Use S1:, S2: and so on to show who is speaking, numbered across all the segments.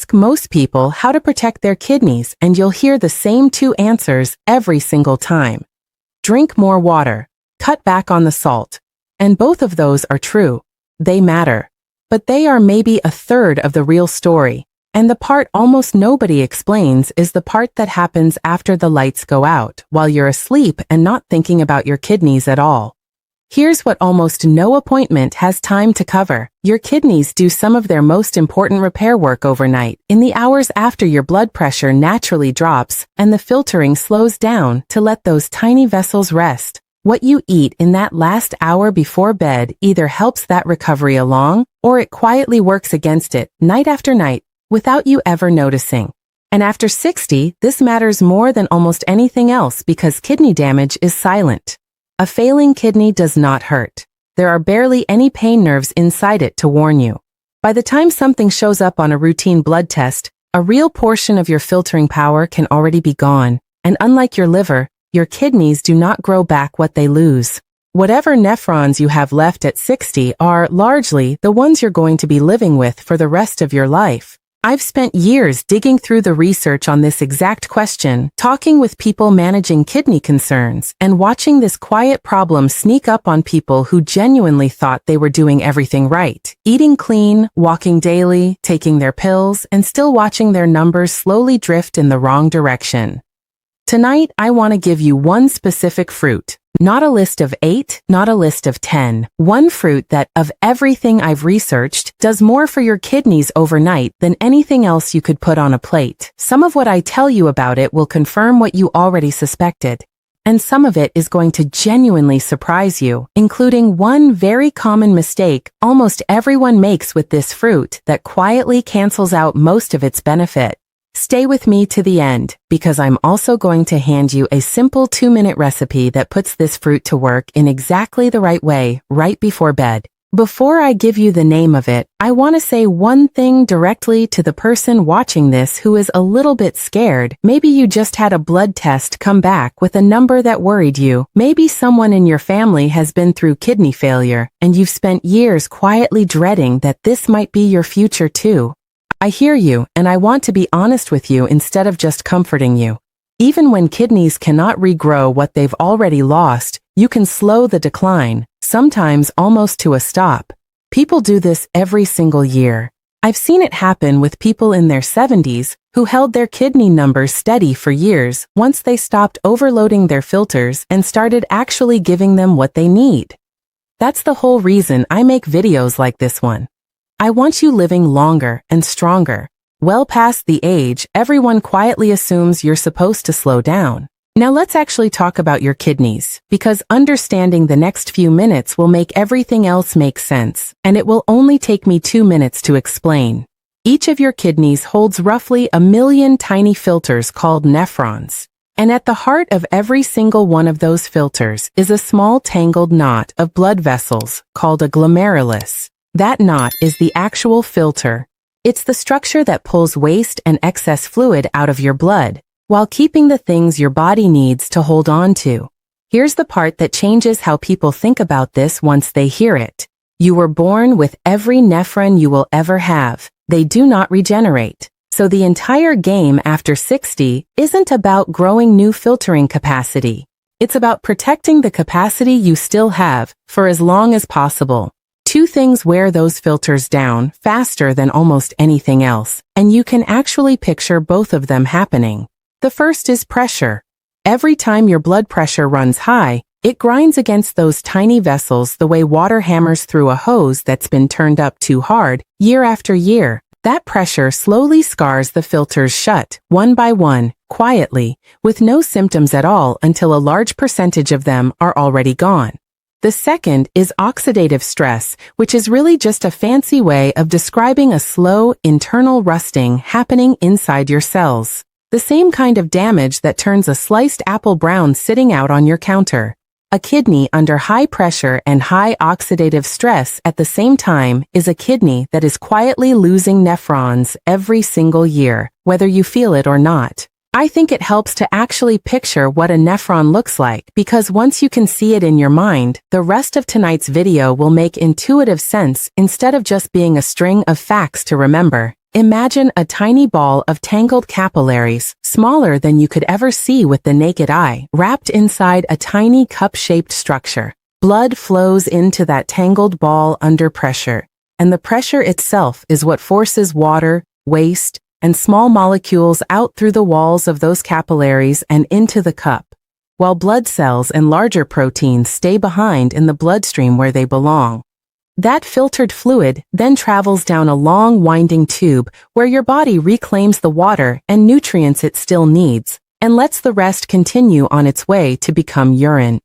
S1: Ask most people how to protect their kidneys and you'll hear the same two answers every single time. Drink more water, cut back on the salt. And both of those are true. They matter. But they are maybe a third of the real story. And the part almost nobody explains is the part that happens after the lights go out, while you're asleep and not thinking about your kidneys at all. Here's what almost no appointment has time to cover. Your kidneys do some of their most important repair work overnight, in the hours after your blood pressure naturally drops and the filtering slows down to let those tiny vessels rest. What you eat in that last hour before bed either helps that recovery along, or it quietly works against it, night after night, without you ever noticing. And after 60, this matters more than almost anything else because kidney damage is silent. A failing kidney does not hurt. There are barely any pain nerves inside it to warn you. By the time something shows up on a routine blood test, a real portion of your filtering power can already be gone. And unlike your liver, your kidneys do not grow back what they lose. Whatever nephrons you have left at 60 are largely the ones you're going to be living with for the rest of your life. I've spent years digging through the research on this exact question, talking with people managing kidney concerns, and watching this quiet problem sneak up on people who genuinely thought they were doing everything right. Eating clean, walking daily, taking their pills, and still watching their numbers slowly drift in the wrong direction. Tonight, I want to give you one specific fruit. Not a list of 8, not a list of 10. One fruit that, of everything I've researched, does more for your kidneys overnight than anything else you could put on a plate. Some of what I tell you about it will confirm what you already suspected. And some of it is going to genuinely surprise you, including one very common mistake almost everyone makes with this fruit that quietly cancels out most of its benefit. Stay with me to the end, because I'm also going to hand you a simple 2-minute recipe that puts this fruit to work in exactly the right way, right before bed. Before I give you the name of it, I want to say one thing directly to the person watching this who is a little bit scared. Maybe you just had a blood test come back with a number that worried you. Maybe someone in your family has been through kidney failure, and you've spent years quietly dreading that this might be your future too. I hear you, and I want to be honest with you instead of just comforting you. Even when kidneys cannot regrow what they've already lost, you can slow the decline, sometimes almost to a stop. People do this every single year. I've seen it happen with people in their 70s who held their kidney numbers steady for years once they stopped overloading their filters and started actually giving them what they need. That's the whole reason I make videos like this one. I want you living longer and stronger. Well past the age everyone quietly assumes you're supposed to slow down. Now let's actually talk about your kidneys, because understanding the next few minutes will make everything else make sense, and it will only take me 2 minutes to explain. Each of your kidneys holds roughly 1 million tiny filters called nephrons. And at the heart of every single one of those filters is a small tangled knot of blood vessels called a glomerulus. That knot is the actual filter. It's the structure that pulls waste and excess fluid out of your blood, while keeping the things your body needs to hold on to. Here's the part that changes how people think about this once they hear it. You were born with every nephron you will ever have. They do not regenerate. So the entire game after 60 isn't about growing new filtering capacity. It's about protecting the capacity you still have for as long as possible. Two things wear those filters down faster than almost anything else, and you can actually picture both of them happening. The first is pressure. Every time your blood pressure runs high, it grinds against those tiny vessels the way water hammers through a hose that's been turned up too hard, year after year. That pressure slowly scars the filters shut, one by one, quietly, with no symptoms at all until a large percentage of them are already gone. The second is oxidative stress, which is really just a fancy way of describing a slow, internal rusting happening inside your cells. The same kind of damage that turns a sliced apple brown sitting out on your counter. A kidney under high pressure and high oxidative stress at the same time is a kidney that is quietly losing nephrons every single year, whether you feel it or not. I think it helps to actually picture what a nephron looks like, because once you can see it in your mind, the rest of tonight's video will make intuitive sense instead of just being a string of facts to remember. Imagine a tiny ball of tangled capillaries, smaller than you could ever see with the naked eye, wrapped inside a tiny cup-shaped structure. Blood flows into that tangled ball under pressure, and the pressure itself is what forces water, waste, and small molecules out through the walls of those capillaries and into the cup, while blood cells and larger proteins stay behind in the bloodstream where they belong. That filtered fluid then travels down a long winding tube where your body reclaims the water and nutrients it still needs, and lets the rest continue on its way to become urine.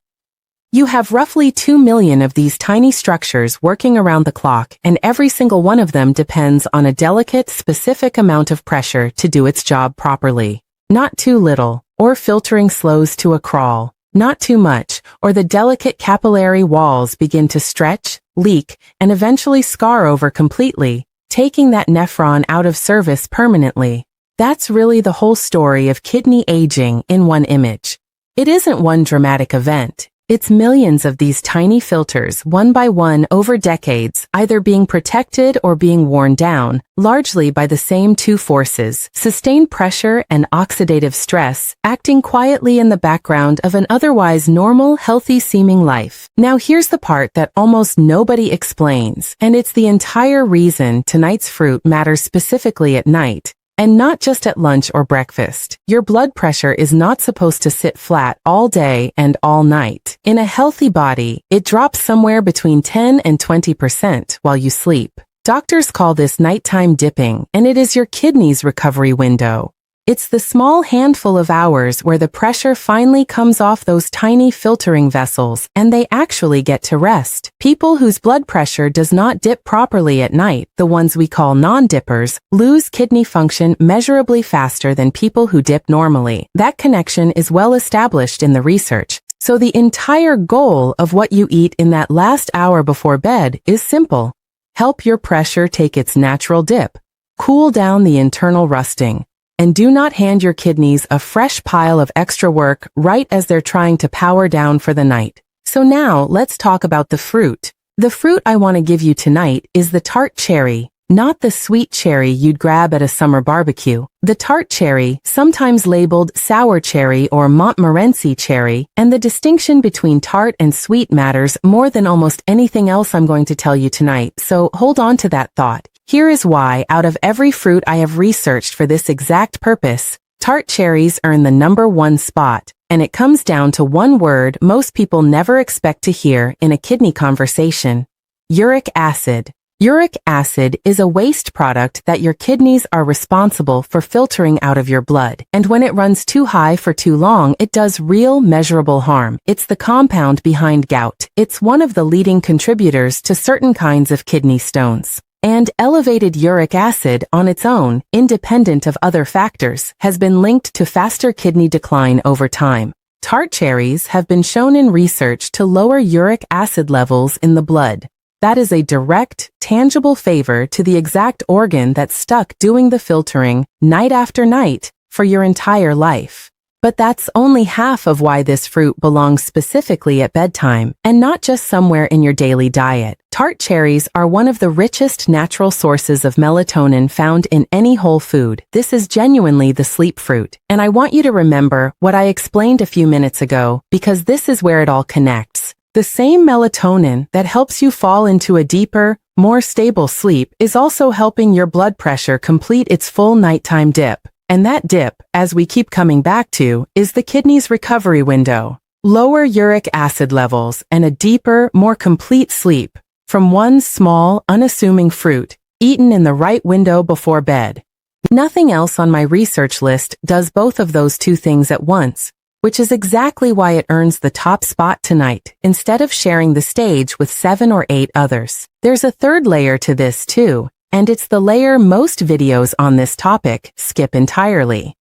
S1: You have roughly 2 million of these tiny structures working around the clock, and every single one of them depends on a delicate, specific amount of pressure to do its job properly. Not too little, or filtering slows to a crawl. Not too much, or the delicate capillary walls begin to stretch, leak, and eventually scar over completely, taking that nephron out of service permanently. That's really the whole story of kidney aging in one image. It isn't one dramatic event. It's millions of these tiny filters, one by one over decades, either being protected or being worn down, largely by the same two forces, sustained pressure and oxidative stress, acting quietly in the background of an otherwise normal, healthy-seeming life. Now here's the part that almost nobody explains, and it's the entire reason tonight's fruit matters specifically at night. And not just at lunch or breakfast. Your blood pressure is not supposed to sit flat all day and all night. In a healthy body, it drops somewhere between 10 and 20% while you sleep. Doctors call this nighttime dipping, and it is your kidney's recovery window. It's the small handful of hours where the pressure finally comes off those tiny filtering vessels and they actually get to rest. People whose blood pressure does not dip properly at night, the ones we call non-dippers, lose kidney function measurably faster than people who dip normally. That connection is well established in the research. So the entire goal of what you eat in that last hour before bed is simple. Help your pressure take its natural dip. Cool down the internal rusting. And do not hand your kidneys a fresh pile of extra work right as they're trying to power down for the night. So now let's talk about the fruit. The fruit I want to give you tonight is the tart cherry, not the sweet cherry you'd grab at a summer barbecue. The tart cherry, sometimes labeled sour cherry or Montmorency cherry, and the distinction between tart and sweet matters more than almost anything else I'm going to tell you tonight, so hold on to that thought. Here is why, out of every fruit I have researched for this exact purpose, tart cherries earn the #1 spot, and it comes down to one word most people never expect to hear in a kidney conversation: uric acid. Uric acid is a waste product that your kidneys are responsible for filtering out of your blood, and when it runs too high for too long, it does real measurable harm. It's the compound behind gout. It's one of the leading contributors to certain kinds of kidney stones. And elevated uric acid on its own, independent of other factors, has been linked to faster kidney decline over time. Tart cherries have been shown in research to lower uric acid levels in the blood. That is a direct, tangible favor to the exact organ that's stuck doing the filtering night after night for your entire life. But that's only half of why this fruit belongs specifically at bedtime, and not just somewhere in your daily diet. Tart cherries are one of the richest natural sources of melatonin found in any whole food. This is genuinely the sleep fruit. And I want you to remember what I explained a few minutes ago, because this is where it all connects. The same melatonin that helps you fall into a deeper, more stable sleep is also helping your blood pressure complete its full nighttime dip. And that dip, as we keep coming back to, is the kidney's recovery window. Lower uric acid levels and a deeper, more complete sleep from one small, unassuming fruit, eaten in the right window before bed. Nothing else on my research list does both of those two things at once, which is exactly why it earns the top spot tonight, instead of sharing the stage with 7 or 8 others. There's a third layer to this too, and it's the layer most videos on this topic skip entirely.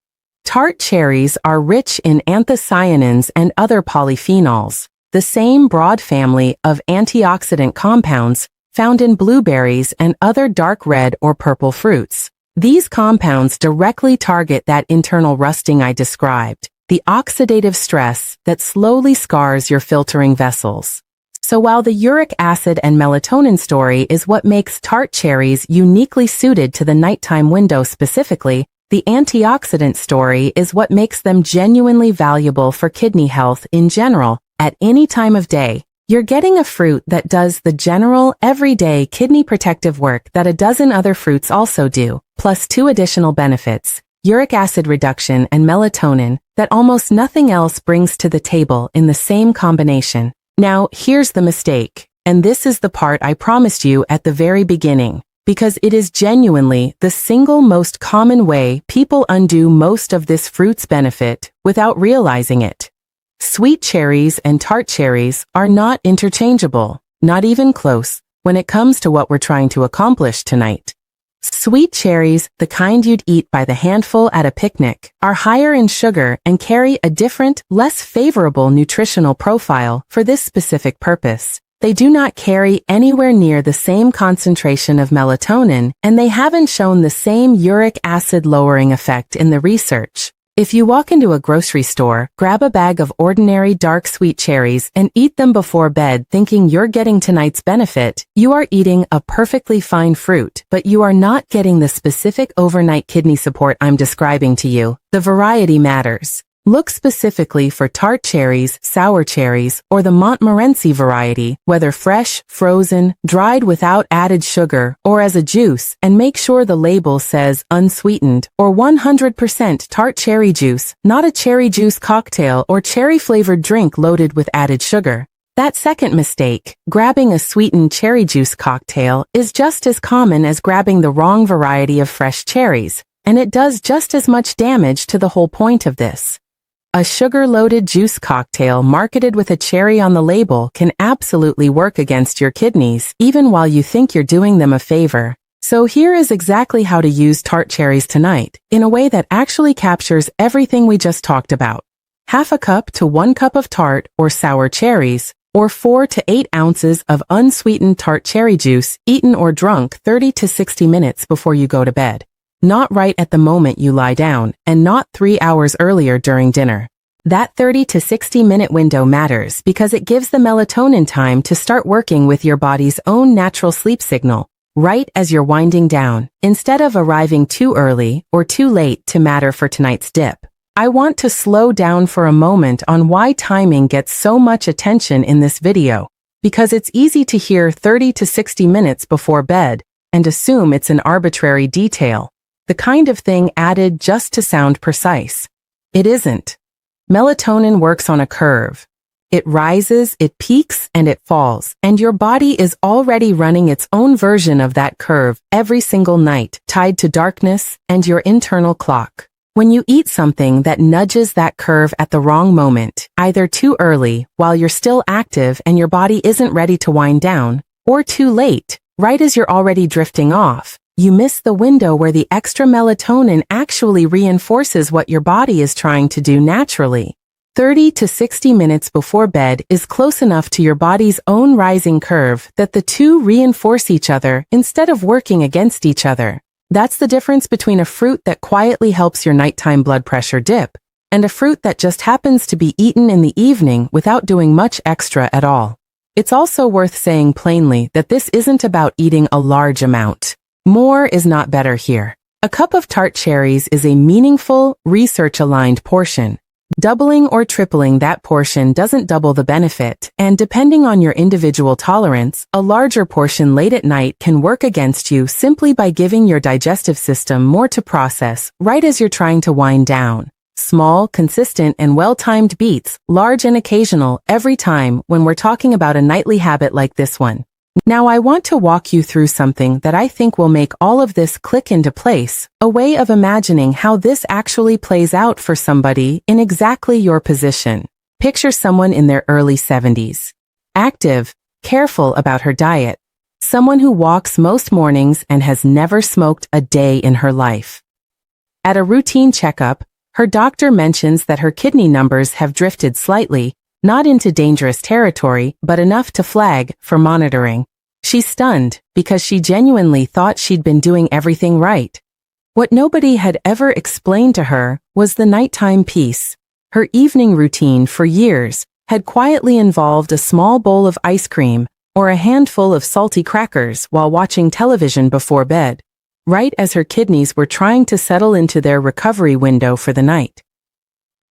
S1: Tart cherries are rich in anthocyanins and other polyphenols, the same broad family of antioxidant compounds found in blueberries and other dark red or purple fruits. These compounds directly target that internal rusting I described, the oxidative stress that slowly scars your filtering vessels. So while the uric acid and melatonin story is what makes tart cherries uniquely suited to the nighttime window specifically, the antioxidant story is what makes them genuinely valuable for kidney health in general, at any time of day. You're getting a fruit that does the general, everyday kidney protective work that a dozen other fruits also do, plus 2 additional benefits, uric acid reduction and melatonin, that almost nothing else brings to the table in the same combination. Now, here's the mistake, and this is the part I promised you at the very beginning, because it is genuinely the single most common way people undo most of this fruit's benefit without realizing it. Sweet cherries and tart cherries are not interchangeable, not even close, when it comes to what we're trying to accomplish tonight. Sweet cherries, the kind you'd eat by the handful at a picnic, are higher in sugar and carry a different, less favorable nutritional profile for this specific purpose. They do not carry anywhere near the same concentration of melatonin, and they haven't shown the same uric acid lowering effect in the research. If you walk into a grocery store, grab a bag of ordinary dark sweet cherries and eat them before bed thinking you're getting tonight's benefit, you are eating a perfectly fine fruit, but you are not getting the specific overnight kidney support I'm describing to you. The variety matters. Look specifically for tart cherries, sour cherries, or the Montmorency variety, whether fresh, frozen, dried without added sugar, or as a juice, and make sure the label says unsweetened or 100% tart cherry juice, not a cherry juice cocktail or cherry-flavored drink loaded with added sugar. That second mistake, grabbing a sweetened cherry juice cocktail, is just as common as grabbing the wrong variety of fresh cherries, and it does just as much damage to the whole point of this. A sugar-loaded juice cocktail marketed with a cherry on the label can absolutely work against your kidneys, even while you think you're doing them a favor. So here is exactly how to use tart cherries tonight, in a way that actually captures everything we just talked about. Half a cup to 1 cup of tart or sour cherries, or 4 to 8 ounces of unsweetened tart cherry juice, eaten or drunk 30 to 60 minutes before you go to bed. Not right at the moment you lie down, and not 3 hours earlier during dinner. That 30 to 60 minute window matters because it gives the melatonin time to start working with your body's own natural sleep signal, right as you're winding down, instead of arriving too early or too late to matter for tonight's dip. I want to slow down for a moment on why timing gets so much attention in this video, because it's easy to hear 30 to 60 minutes before bed and assume it's an arbitrary detail. The kind of thing added just to sound precise. It isn't. Melatonin works on a curve. It rises, it peaks, and it falls, and your body is already running its own version of that curve every single night, tied to darkness and your internal clock. When you eat something that nudges that curve at the wrong moment, either too early, while you're still active and your body isn't ready to wind down, or too late, right as you're already drifting off, you miss the window where the extra melatonin actually reinforces what your body is trying to do naturally. 30 to 60 minutes before bed is close enough to your body's own rising curve that the two reinforce each other instead of working against each other. That's the difference between a fruit that quietly helps your nighttime blood pressure dip and a fruit that just happens to be eaten in the evening without doing much extra at all. It's also worth saying plainly that this isn't about eating a large amount. More is not better here. A cup of tart cherries is a meaningful, research-aligned portion. Doubling or tripling that portion doesn't double the benefit, and depending on your individual tolerance, a larger portion late at night can work against you simply by giving your digestive system more to process right as you're trying to wind down. Small, consistent, and well-timed beats, large and occasional, every time when we're talking about a nightly habit like this one. Now I want to walk you through something that I think will make all of this click into place, a way of imagining how this actually plays out for somebody in exactly your position. Picture someone in their early 70s. Active, careful about her diet. Someone who walks most mornings and has never smoked a day in her life. At a routine checkup, her doctor mentions that her kidney numbers have drifted slightly, not into dangerous territory, but enough to flag for monitoring. She's stunned because she genuinely thought she'd been doing everything right. What nobody had ever explained to her was the nighttime piece. Her evening routine for years had quietly involved a small bowl of ice cream or a handful of salty crackers while watching television before bed, right as her kidneys were trying to settle into their recovery window for the night.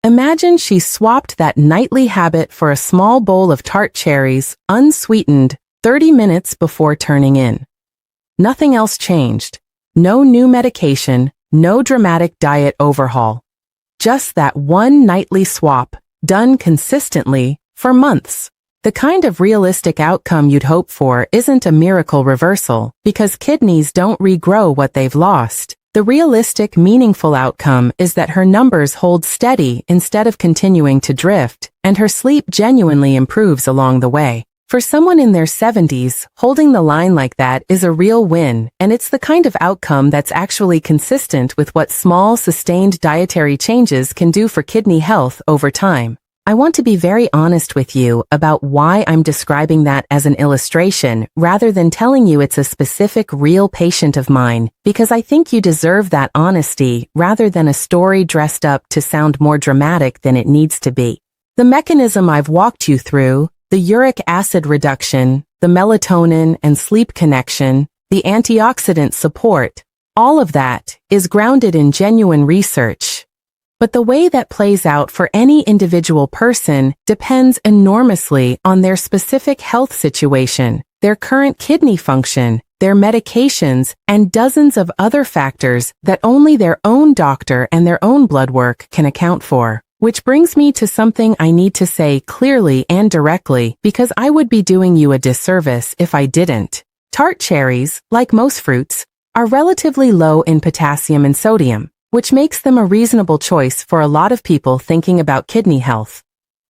S1: Imagine she swapped that nightly habit for a small bowl of tart cherries, unsweetened, 30 minutes before turning in. Nothing else changed. No new medication, no dramatic diet overhaul. Just that one nightly swap, done consistently, for months. The kind of realistic outcome you'd hope for isn't a miracle reversal, because kidneys don't regrow what they've lost. The realistic, meaningful outcome is that her numbers hold steady instead of continuing to drift, and her sleep genuinely improves along the way. For someone in their 70s, holding the line like that is a real win, and it's the kind of outcome that's actually consistent with what small, sustained dietary changes can do for kidney health over time. I want to be very honest with you about why I'm describing that as an illustration rather than telling you it's a specific real patient of mine, because I think you deserve that honesty rather than a story dressed up to sound more dramatic than it needs to be. The mechanism I've walked you through, the uric acid reduction, the melatonin and sleep connection, the antioxidant support, all of that is grounded in genuine research. But the way that plays out for any individual person depends enormously on their specific health situation, their current kidney function, their medications, and dozens of other factors that only their own doctor and their own blood work can account for. Which brings me to something I need to say clearly and directly, because I would be doing you a disservice if I didn't. Tart cherries, like most fruits, are relatively low in potassium and sodium, which makes them a reasonable choice for a lot of people thinking about kidney health.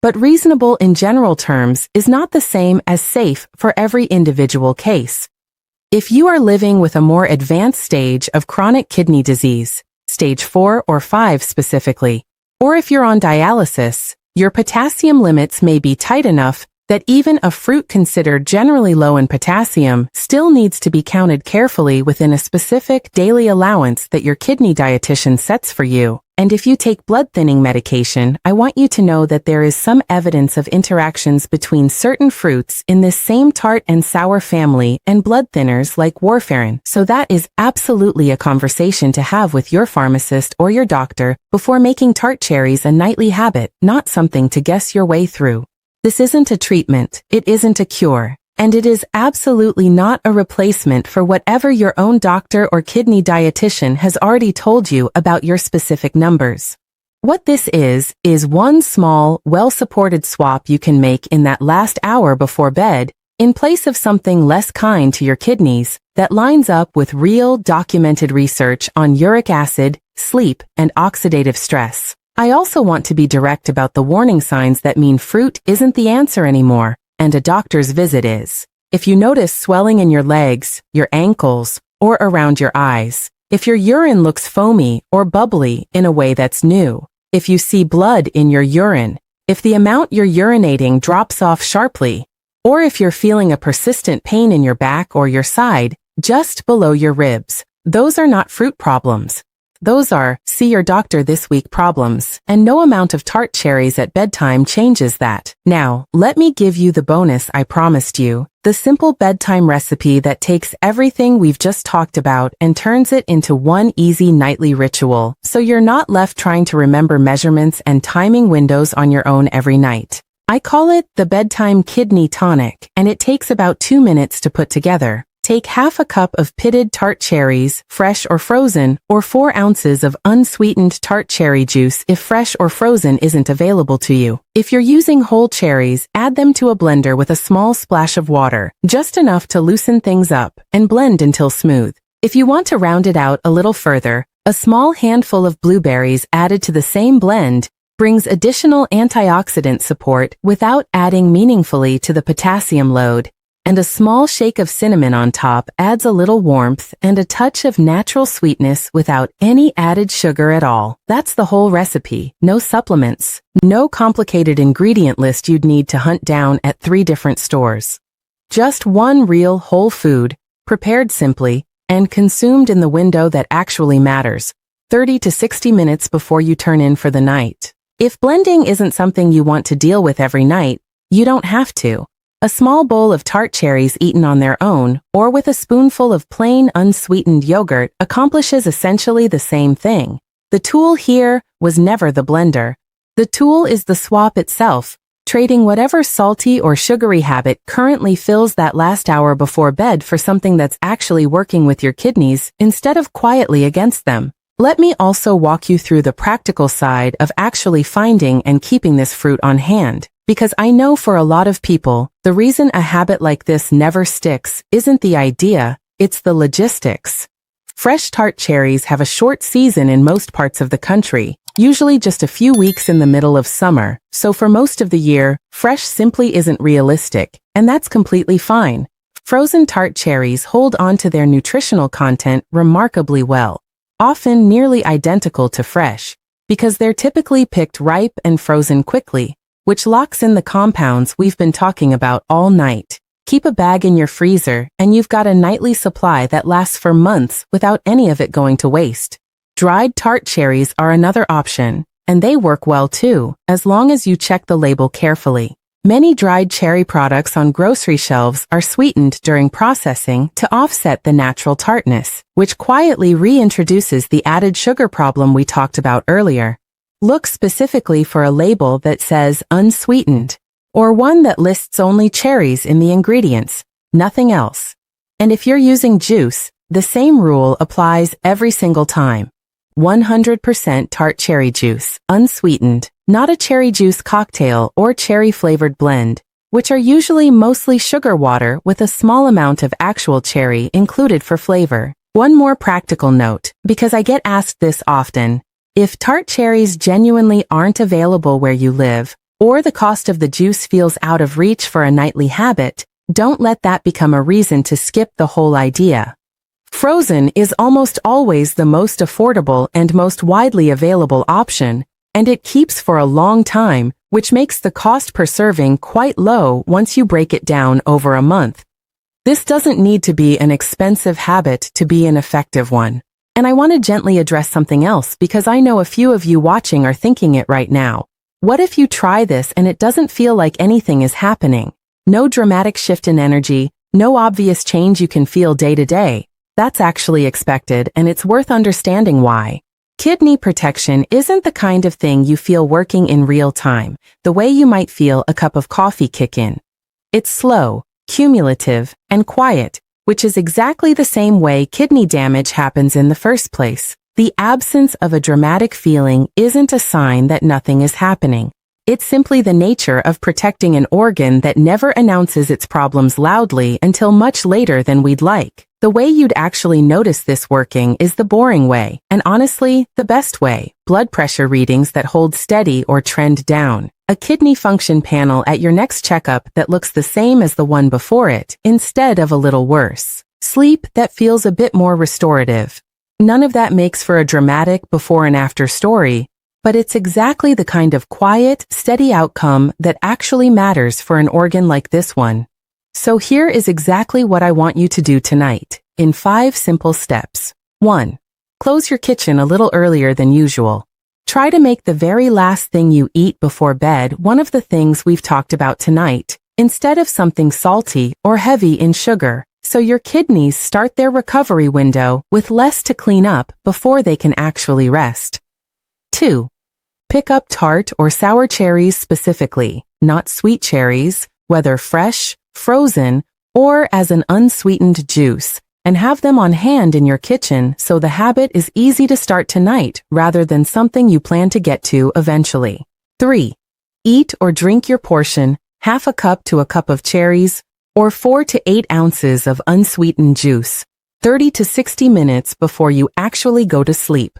S1: But reasonable in general terms is not the same as safe for every individual case. If you are living with a more advanced stage of chronic kidney disease, stage 4 or 5 specifically, or if you're on dialysis, your potassium limits may be tight enough that even a fruit considered generally low in potassium still needs to be counted carefully within a specific daily allowance that your kidney dietitian sets for you. And if you take blood thinning medication, I want you to know that there is some evidence of interactions between certain fruits in this same tart and sour family and blood thinners like warfarin. So that is absolutely a conversation to have with your pharmacist or your doctor before making tart cherries a nightly habit, not something to guess your way through. This isn't a treatment, it isn't a cure, and it is absolutely not a replacement for whatever your own doctor or kidney dietitian has already told you about your specific numbers. What this is one small, well-supported swap you can make in that last hour before bed, in place of something less kind to your kidneys, that lines up with real, documented research on uric acid, sleep, and oxidative stress. I also want to be direct about the warning signs that mean fruit isn't the answer anymore, and a doctor's visit is. If you notice swelling in your legs, your ankles, or around your eyes, if your urine looks foamy or bubbly in a way that's new, if you see blood in your urine, if the amount you're urinating drops off sharply, or if you're feeling a persistent pain in your back or your side, just below your ribs, those are not fruit problems. Those are see your doctor this week problems, and no amount of tart cherries at bedtime changes that. Now, let me give you the bonus I promised you, the simple bedtime recipe that takes everything we've just talked about and turns it into one easy nightly ritual, so you're not left trying to remember measurements and timing windows on your own every night. I call it the Bedtime Kidney Tonic, and it takes about 2 minutes to put together. Take half a cup of pitted tart cherries, fresh or frozen, or 4 ounces of unsweetened tart cherry juice if fresh or frozen isn't available to you. If you're using whole cherries, add them to a blender with a small splash of water, just enough to loosen things up, and blend until smooth. If you want to round it out a little further, a small handful of blueberries added to the same blend brings additional antioxidant support without adding meaningfully to the potassium load. And a small shake of cinnamon on top adds a little warmth and a touch of natural sweetness without any added sugar at all. That's the whole recipe. No supplements. No complicated ingredient list you'd need to hunt down at 3 different stores. Just one real whole food, prepared simply, and consumed in the window that actually matters, 30 to 60 minutes before you turn in for the night. If blending isn't something you want to deal with every night, you don't have to. A small bowl of tart cherries eaten on their own, or with a spoonful of plain unsweetened yogurt, accomplishes essentially the same thing. The tool here was never the blender. The tool is the swap itself, trading whatever salty or sugary habit currently fills that last hour before bed for something that's actually working with your kidneys instead of quietly against them. Let me also walk you through the practical side of actually finding and keeping this fruit on hand, because I know for a lot of people, the reason a habit like this never sticks isn't the idea, it's the logistics. Fresh tart cherries have a short season in most parts of the country, usually just a few weeks in the middle of summer, so for most of the year, fresh simply isn't realistic, and that's completely fine. Frozen tart cherries hold on to their nutritional content remarkably well, often nearly identical to fresh, because they're typically picked ripe and frozen quickly, which locks in the compounds we've been talking about all night. Keep a bag in your freezer, and you've got a nightly supply that lasts for months without any of it going to waste. Dried tart cherries are another option, and they work well too, as long as you check the label carefully. Many dried cherry products on grocery shelves are sweetened during processing to offset the natural tartness, which quietly reintroduces the added sugar problem we talked about earlier. Look specifically for a label that says unsweetened, or one that lists only cherries in the ingredients, nothing else. And if you're using juice, the same rule applies every single time. 100% tart cherry juice, unsweetened, not a cherry juice cocktail or cherry-flavored blend, which are usually mostly sugar water with a small amount of actual cherry included for flavor. One more practical note, because I get asked this often. If tart cherries genuinely aren't available where you live, or the cost of the juice feels out of reach for a nightly habit, don't let that become a reason to skip the whole idea. Frozen is almost always the most affordable and most widely available option, and it keeps for a long time, which makes the cost per serving quite low once you break it down over a month. This doesn't need to be an expensive habit to be an effective one. And I want to gently address something else because I know a few of you watching are thinking it right now. What if you try this and it doesn't feel like anything is happening? No dramatic shift in energy, no obvious change you can feel day to day. That's actually expected, and it's worth understanding why. Kidney protection isn't the kind of thing you feel working in real time, the way you might feel a cup of coffee kick in. It's slow, cumulative, and quiet, which is exactly the same way kidney damage happens in the first place. The absence of a dramatic feeling isn't a sign that nothing is happening. It's simply the nature of protecting an organ that never announces its problems loudly until much later than we'd like. The way you'd actually notice this working is the boring way, and honestly, the best way: blood pressure readings that hold steady or trend down. A kidney function panel at your next checkup that looks the same as the one before it, instead of a little worse. Sleep that feels a bit more restorative. None of that makes for a dramatic before and after story, but it's exactly the kind of quiet, steady outcome that actually matters for an organ like this one. So here is exactly what I want you to do tonight, in 5 simple steps. 1. Close your kitchen a little earlier than usual. Try to make the very last thing you eat before bed one of the things we've talked about tonight, instead of something salty or heavy in sugar, so your kidneys start their recovery window with less to clean up before they can actually rest. 2. Pick up tart or sour cherries specifically, not sweet cherries, whether fresh, frozen, or as an unsweetened juice, and have them on hand in your kitchen so the habit is easy to start tonight rather than something you plan to get to eventually. 3. Eat or drink your portion, half a cup to a cup of cherries, or 4 to 8 ounces of unsweetened juice, 30 to 60 minutes before you actually go to sleep.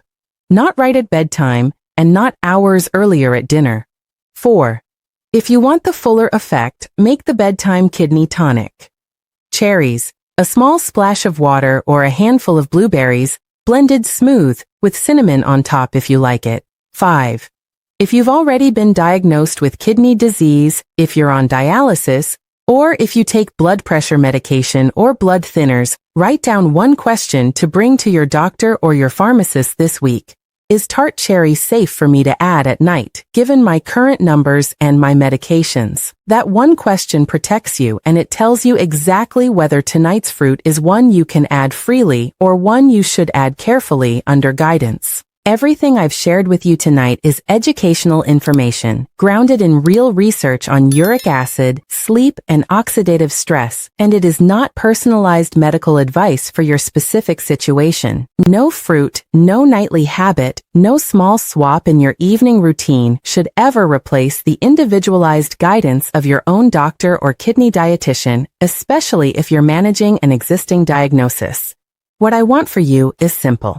S1: Not right at bedtime, and not hours earlier at dinner. 4. If you want the fuller effect, make the bedtime kidney tonic. Cherries, a small splash of water or a handful of blueberries, blended smooth, with cinnamon on top if you like it. 5. If you've already been diagnosed with kidney disease, if you're on dialysis, or if you take blood pressure medication or blood thinners, write down one question to bring to your doctor or your pharmacist this week. Is tart cherry safe for me to add at night, given my current numbers and my medications? That one question protects you, and it tells you exactly whether tonight's fruit is one you can add freely or one you should add carefully under guidance. Everything I've shared with you tonight is educational information, grounded in real research on uric acid, sleep, and oxidative stress, and it is not personalized medical advice for your specific situation. No fruit, no nightly habit, no small swap in your evening routine should ever replace the individualized guidance of your own doctor or kidney dietitian, especially if you're managing an existing diagnosis. What I want for you is simple.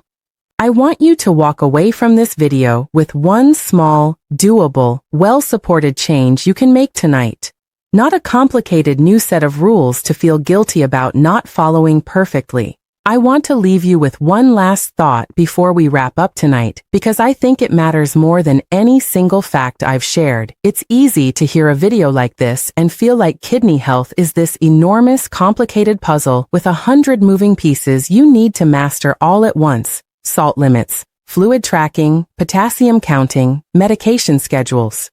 S1: I want you to walk away from this video with one small, doable, well-supported change you can make tonight. Not a complicated new set of rules to feel guilty about not following perfectly. I want to leave you with one last thought before we wrap up tonight, because I think it matters more than any single fact I've shared. It's easy to hear a video like this and feel like kidney health is this enormous, complicated puzzle with 100 moving pieces you need to master all at once. Salt limits, fluid tracking, potassium counting, medication schedules.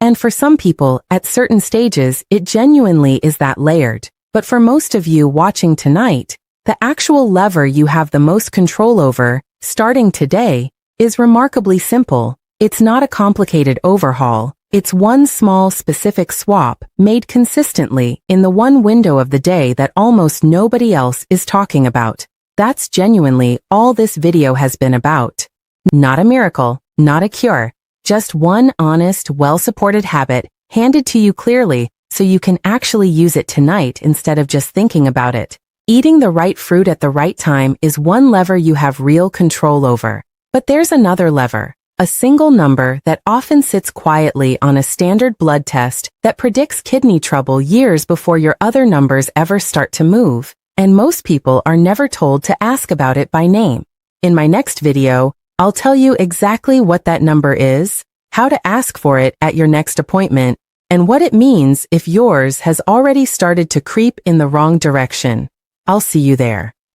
S1: And for some people, at certain stages, it genuinely is that layered. But for most of you watching tonight, the actual lever you have the most control over, starting today, is remarkably simple. It's not a complicated overhaul. It's one small specific swap made consistently in the one window of the day that almost nobody else is talking about. That's genuinely all this video has been about. Not a miracle, not a cure, just one honest, well-supported habit handed to you clearly so you can actually use it tonight instead of just thinking about it. Eating the right fruit at the right time is one lever you have real control over. But there's another lever, a single number that often sits quietly on a standard blood test that predicts kidney trouble years before your other numbers ever start to move. And most people are never told to ask about it by name. In my next video, I'll tell you exactly what that number is, how to ask for it at your next appointment, and what it means if yours has already started to creep in the wrong direction. I'll see you there.